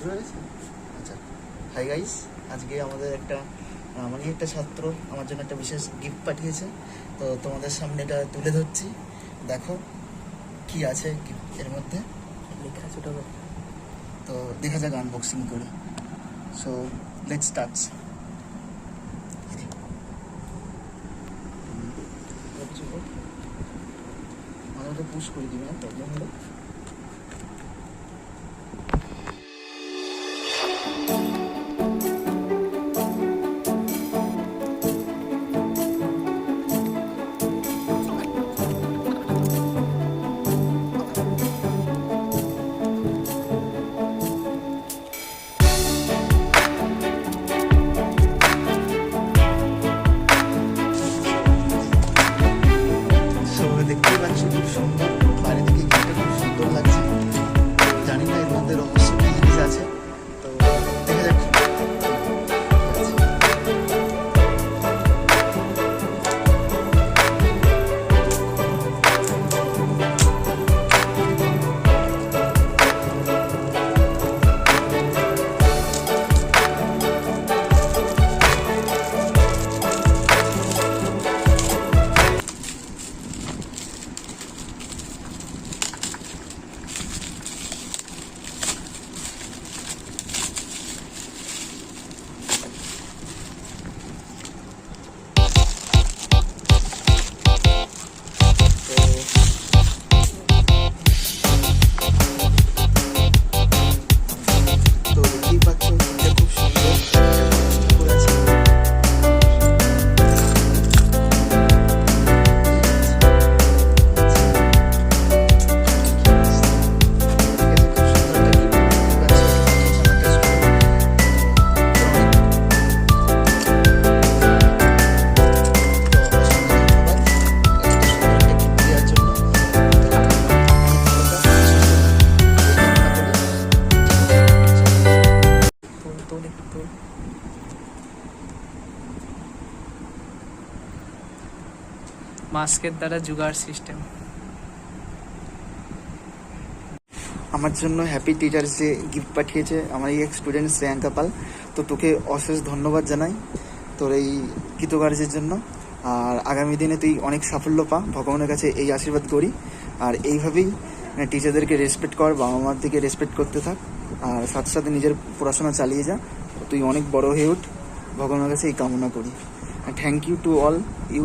শুরু হয়েছে? আচ্ছা, হাই গাইস, আজকে আমাদের একটা ছাত্র আমার জন্য একটা বিশেষ গিফট পাঠিয়েছে। তো তোমাদের সামনে এটা তুলে ধরছি, দেখো কি আছে এর মধ্যে লেখা ছোট। তো দেখা যাক আনবক্সিং করে। So let's start. আমাকে পুশ করে দিবে না, প্রবলেম হলো। দেখতেই পাচ্ছি খুব সুন্দর, বাইরে থেকে গিফটটা খুব সুন্দর লাগছে। জানি না এর মধ্যে রহস্য কি জিনিস আছে, তো দেখা যাক। মাস্কের দ্বারা জুগাড় সিস্টেম। আমার জন্য হ্যাপি টিচার্স ডে গিফট পাঠিয়েছে আমার এই এক স্টুডেন্ট শ্রেয়াঙ্কা পাল। তো তোকে অশেষ ধন্যবাদ জানাই তোর এই কৃতকার্যের জন্য। আর আগামী দিনে তুই অনেক সাফল্য পা, ভগবানের কাছে এই আশীর্বাদ করি। আর এইভাবেই টিচারদেরকে রেসপেক্ট কর, বাবা মার দিকে রেসপেক্ট করতে থাক, আর সাথে সাথে নিজের পড়াশোনা চালিয়ে যা। তুই অনেক বড় হয়ে উঠ, ভগবানের কাছে এই কামনা করি। Thank you to all you.